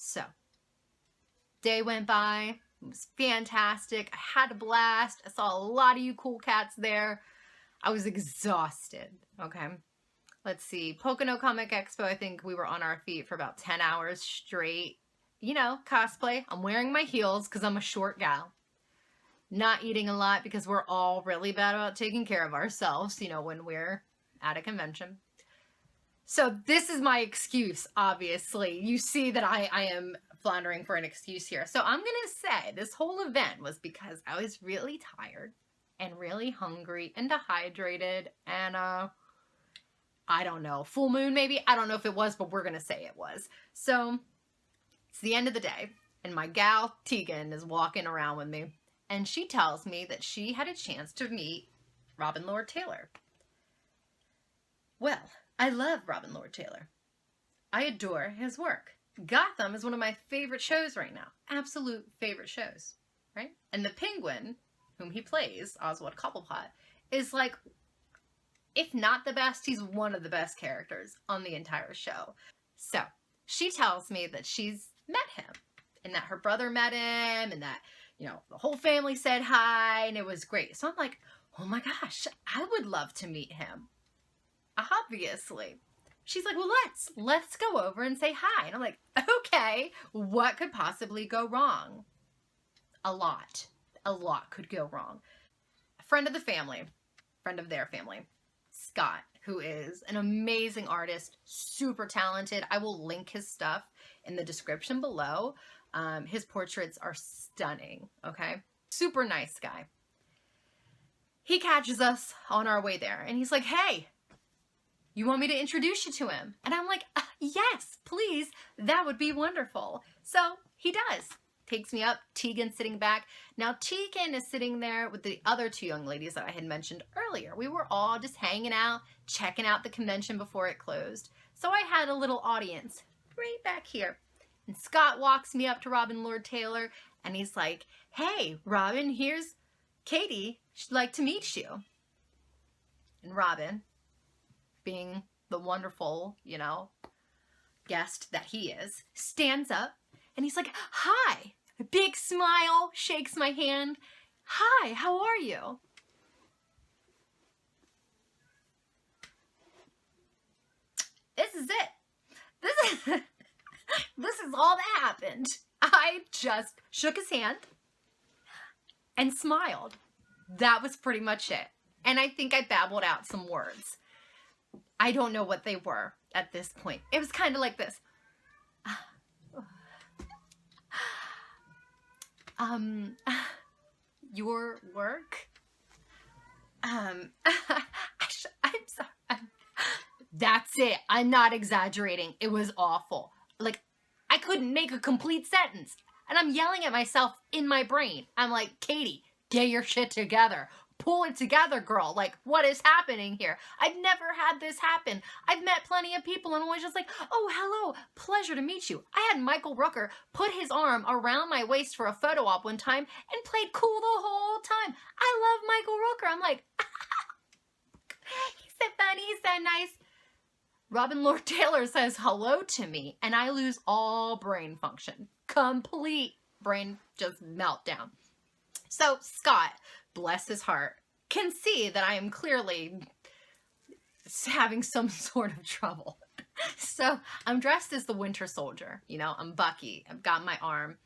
So, day went by. It was fantastic. I had a blast. I saw a lot of you cool cats there. I was exhausted, okay? Let's see. Pocono Comic Expo, I think we were on our feet for about 10 hours straight. You know, cosplay. I'm wearing my heels because I'm a short gal. Not eating a lot because we're all really bad about taking care of ourselves, you know, when we're at a convention. So this is my excuse, obviously. You see that I am floundering for an excuse here. So I'm going to say this whole event was because I was really tired and really hungry and dehydrated and, I don't know, full moon maybe? I don't know if it was, but we're going to say it was. So it's the end of the day and my gal Tegan is walking around with me and she tells me that she had a chance to meet Robin Lord Taylor. Well, I love Robin Lord Taylor. I adore his work. Gotham is one of my favorite shows right now. Absolute favorite shows, right? And the Penguin, whom he plays, Oswald Cobblepot, is like, if not the best, he's one of the best characters on the entire show. So, she tells me that she's met him, and that her brother met him, and that, you know, the whole family said hi, and it was great. So I'm like, oh my gosh, I would love to meet him. Obviously. She's like, well, let's go over and say hi. And I'm like, okay, what could possibly go wrong? A lot could go wrong. A friend of the family, friend of their family, Scott, who is an amazing artist, super talented. I will link his stuff in the description below. His portraits are stunning, okay? Super nice guy. He catches us on our way there and he's like, hey, you want me to introduce you to him? And I'm like, yes, please. That would be wonderful. So he does. Takes me up. Tegan's sitting back. Now Tegan is sitting there with the other two young ladies that I had mentioned earlier. We were all just hanging out, checking out the convention before it closed. So I had a little audience right back here. And Scott walks me up to Robin Lord Taylor and he's like, hey, Robin, here's Katie. She'd like to meet you. And Robin, being the wonderful, you know, guest that he is, stands up and he's like, hi, a big smile, shakes my hand. Hi, how are you? This is it. This is all that happened. I just shook his hand and smiled. That was pretty much it. And I think I babbled out some words. I don't know what they were at this point. It was kind of like this. Your work? I'm sorry. That's it. I'm not exaggerating. It was awful. Like, I couldn't make a complete sentence. And I'm yelling at myself in my brain. I'm like, Katie, get your shit together. Pull it together, girl. Like, what is happening here? I've never had this happen. I've met plenty of people and always just like, oh, hello, pleasure to meet you. I had Michael Rooker put his arm around my waist for a photo op one time and played cool the whole time. I love Michael Rooker. I'm like, he's so funny, he's so nice. Robin Lord Taylor says hello to me and I lose all brain function. Complete brain just meltdown. So Scott, bless his heart, can see that I am clearly having some sort of trouble. So I'm dressed as the Winter Soldier. You know, I'm Bucky. I've got my arm.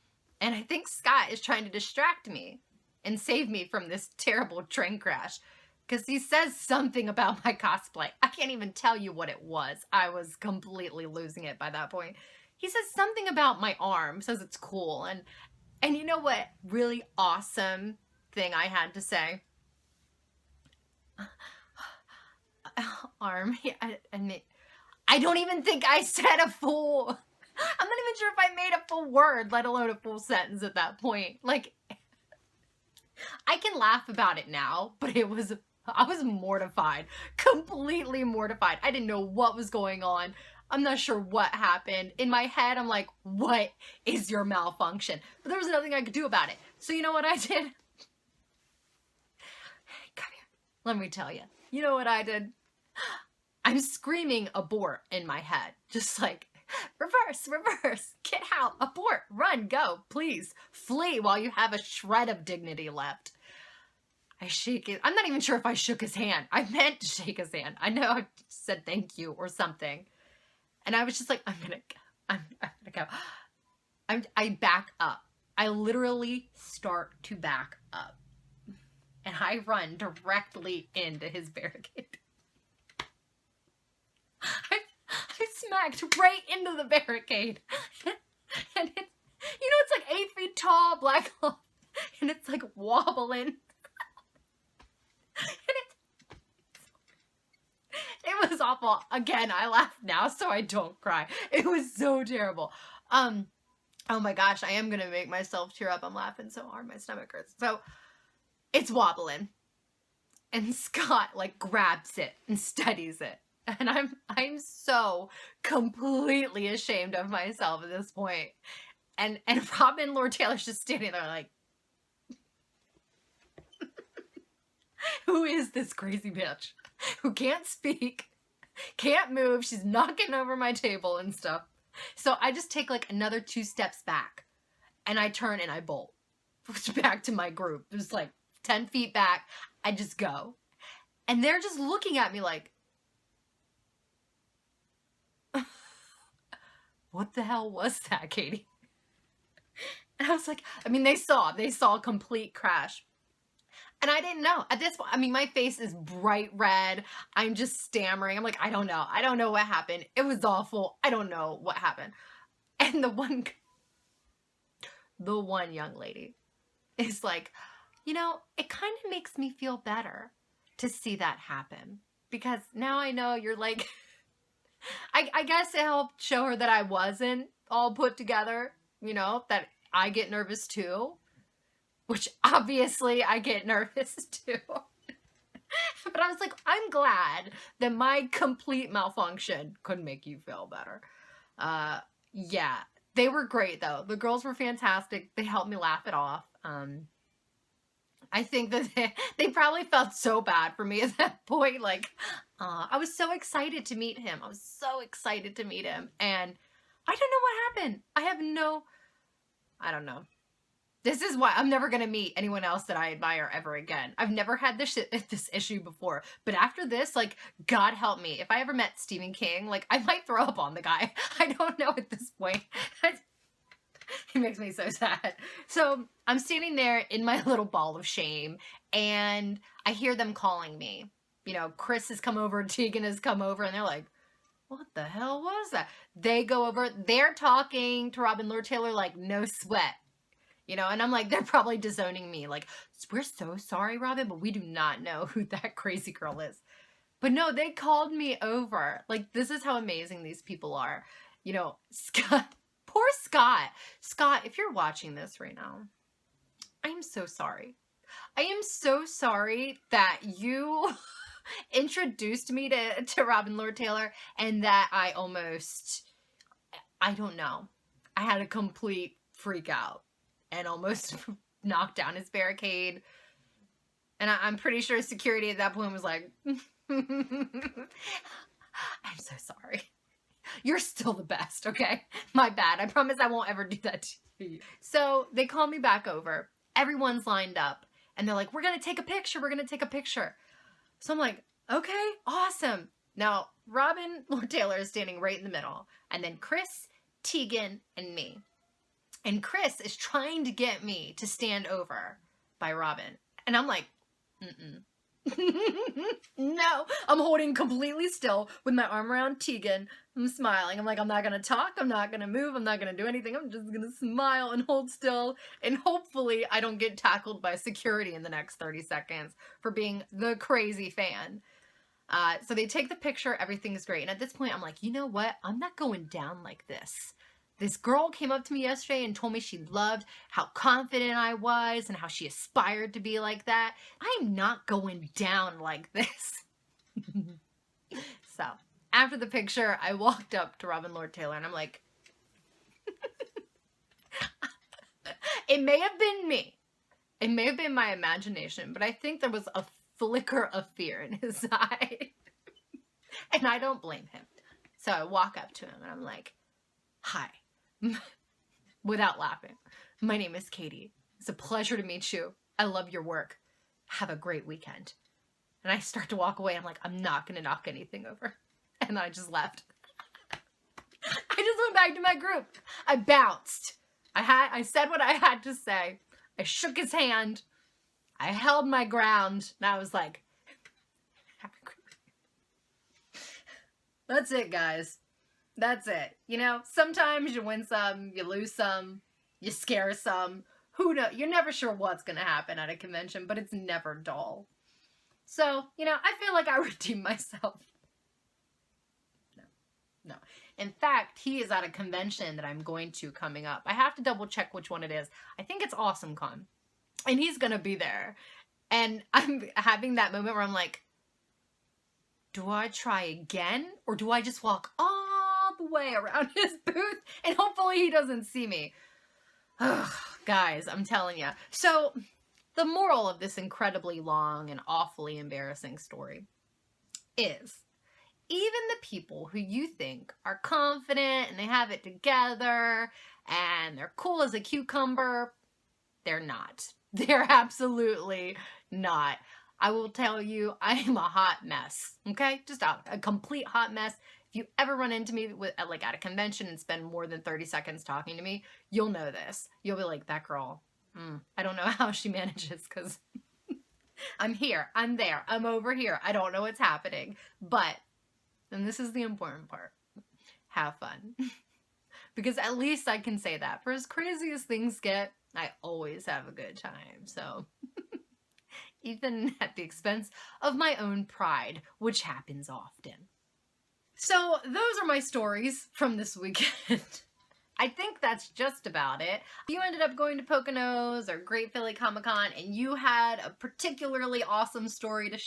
And I think Scott is trying to distract me and save me from this terrible train crash. Because he says something about my cosplay. I can't even tell you what it was. I was completely losing it by that point. He says something about my arm. Says it's cool. And you know what really awesome thing I had to say? Arm. Yeah, I don't even think I said a full... I'm not even sure if I made a full word, let alone a full sentence at that point. Like, I can laugh about it now, but I was mortified. Completely mortified. I didn't know what was going on. I'm not sure what happened. In my head, I'm like, what is your malfunction? But there was nothing I could do about it. So you know what I did? Come here. Let me tell you. You know what I did? I'm screaming abort in my head. Just like, Reverse, reverse, get out, abort, run, go, please, flee while you have a shred of dignity left. I shake it. I'm not even sure if I shook his hand. I meant to shake his hand. I know I said thank you or something. And I was just like, I'm gonna go. I back up. I literally start to back up. And I run directly into his barricade. I smacked right into the barricade. And it's, it's like 8 feet tall, black cloth, and it's like wobbling. It was awful. Again, I laugh now so I don't cry. It was so terrible. Oh my gosh, I am gonna make myself tear up. I'm laughing so hard, my stomach hurts. So it's wobbling. And Scott like grabs it and steadies it. And I'm so completely ashamed of myself at this point. And Robin Lord Taylor's just standing there like, who is this crazy bitch who can't speak, can't move, she's knocking over my table and stuff. So I just take like another 2 steps back and I turn and I bolt back to my group. It was like 10 feet back. I just go. And they're just looking at me like, what the hell was that, Katie? And I was like, I mean, they saw a complete crash. And I didn't know. At this point, I mean, my face is bright red. I'm just stammering. I'm like, I don't know. I don't know what happened. It was awful. I don't know what happened. And the one young lady is like, it kind of makes me feel better to see that happen. Because now I know you're like, I guess it helped show her that I wasn't all put together, that I get nervous too. Which obviously I get nervous too. But I was like, I'm glad that my complete malfunction could make you feel better. Yeah, they were great though. The girls were fantastic. They helped me laugh it off. I think that they probably felt so bad for me at that point. Like, I was so excited to meet him. And I don't know what happened. I don't know. This is why I'm never going to meet anyone else that I admire ever again. I've never had this issue before. But after this, like, God help me. If I ever met Stephen King, like, I might throw up on the guy. I don't know at this point. It makes me so sad. So I'm standing there in my little ball of shame, and I hear them calling me. Chris has come over, Tegan has come over, and they're like, what the hell was that? They go over, they're talking to Robin Lord Taylor like no sweat. And I'm like, they're probably disowning me. Like, we're so sorry, Robin, but we do not know who that crazy girl is. But no, they called me over. Like, this is how amazing these people are. Scott, poor Scott. Scott, if you're watching this right now, I am so sorry. I am so sorry that you introduced me to Robin Lord Taylor and that I don't know. I had a complete freak out. And almost knocked down his barricade. And I'm pretty sure security at that point was like, I'm so sorry. You're still the best, okay? My bad. I promise I won't ever do that to you. So they call me back over. Everyone's lined up. And they're like, we're going to take a picture. We're going to take a picture. So I'm like, okay, awesome. Now, Robin Lord Taylor is standing right in the middle. And then Chris, Tegan, and me. And Chris is trying to get me to stand over by Robin. And I'm like, no. I'm holding completely still with my arm around Tegan. I'm smiling. I'm like, I'm not going to talk. I'm not going to move. I'm not going to do anything. I'm just going to smile and hold still. And hopefully I don't get tackled by security in the next 30 seconds for being the crazy fan. So they take the picture. Everything's great. And at this point, I'm like, you know what? I'm not going down like this. This girl came up to me yesterday and told me she loved how confident I was and how she aspired to be like that. I'm not going down like this. So, after the picture, I walked up to Robin Lord Taylor and I'm like, it may have been me. It may have been my imagination, but I think there was a flicker of fear in his eye. And I don't blame him. So I walk up to him and I'm like, Hi. Without laughing. My name is Katie. It's a pleasure to meet you. I love your work. Have a great weekend. And I start to walk away. I'm like, I'm not going to knock anything over. And I just left. I just went back to my group. I bounced. I said what I had to say. I shook his hand. I held my ground. And I was like, have a great weekend. That's it, guys. That's it. You know, sometimes you win some, you lose some, you scare some. Who knows? You're never sure what's going to happen at a convention, but it's never dull. So, you know, I feel like I redeemed myself. No. In fact, he is at a convention that I'm going to coming up. I have to double check which one it is. I think it's AwesomeCon. And he's going to be there. And I'm having that moment where I'm like, do I try again? Or do I just walk all the way around his booth and hopefully he doesn't see me? Ugh, guys, I'm telling you. So the moral of this incredibly long and awfully embarrassing story is, even the people who you think are confident and they have it together and they're cool as a cucumber, they're not. They're absolutely not. I will tell you, I am a hot mess, okay? Just a complete hot mess. If you ever run into me at a convention and spend more than 30 seconds talking to me, you'll know this. You'll be like, that girl, I don't know how she manages, because I'm here, I'm there, I'm over here. I don't know what's happening. But, and this is the important part, have fun. Because at least I can say that. For as crazy as things get, I always have a good time. So, even at the expense of my own pride, which happens often. So those are my stories from this weekend. I think that's just about it. If you ended up going to Poconos or Great Philly Comic Con and you had a particularly awesome story to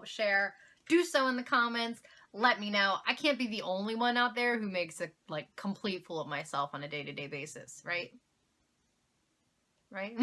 share, do so in the comments. Let me know. I can't be the only one out there who makes a complete fool of myself on a day-to-day basis, right? Right?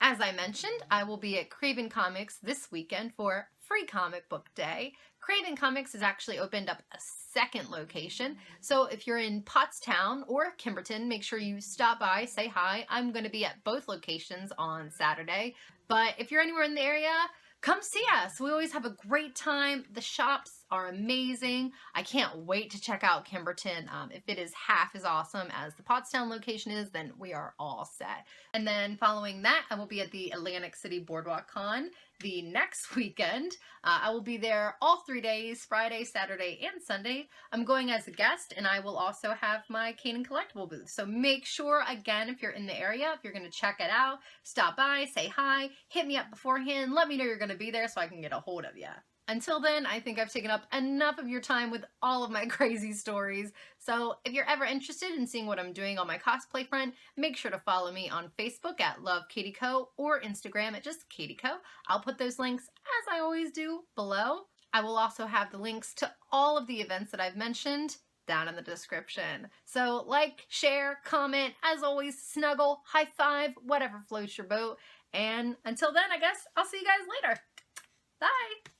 As I mentioned, I will be at Krav'n Comics this weekend for Free Comic Book Day. Krav'n Comics has actually opened up a second location, so if you're in Pottstown or Kimberton, make sure you stop by, say hi. I'm going to be at both locations on Saturday, but if you're anywhere in the area, come see us. We always have a great time. The shops are amazing. I can't wait to check out Kimberton. If it is half as awesome as the Pottstown location is, then we are all set. And then following that, I will be at the Atlantic City Boardwalk Con the next weekend. I will be there all 3 days, Friday, Saturday, and Sunday. I'm going as a guest, and I will also have my Cane and Collectible booth. So make sure, again, if you're in the area, if you're going to check it out, stop by, say hi, hit me up beforehand, let me know you're going to be there so I can get a hold of you. Until then, I think I've taken up enough of your time with all of my crazy stories. So if you're ever interested in seeing what I'm doing on my cosplay front, make sure to follow me on Facebook at LoveKatieCo or Instagram at just KatieCo. I'll put those links, as I always do, below. I will also have the links to all of the events that I've mentioned down in the description. So like, share, comment, as always, snuggle, high five, whatever floats your boat. And until then, I guess I'll see you guys later. Bye!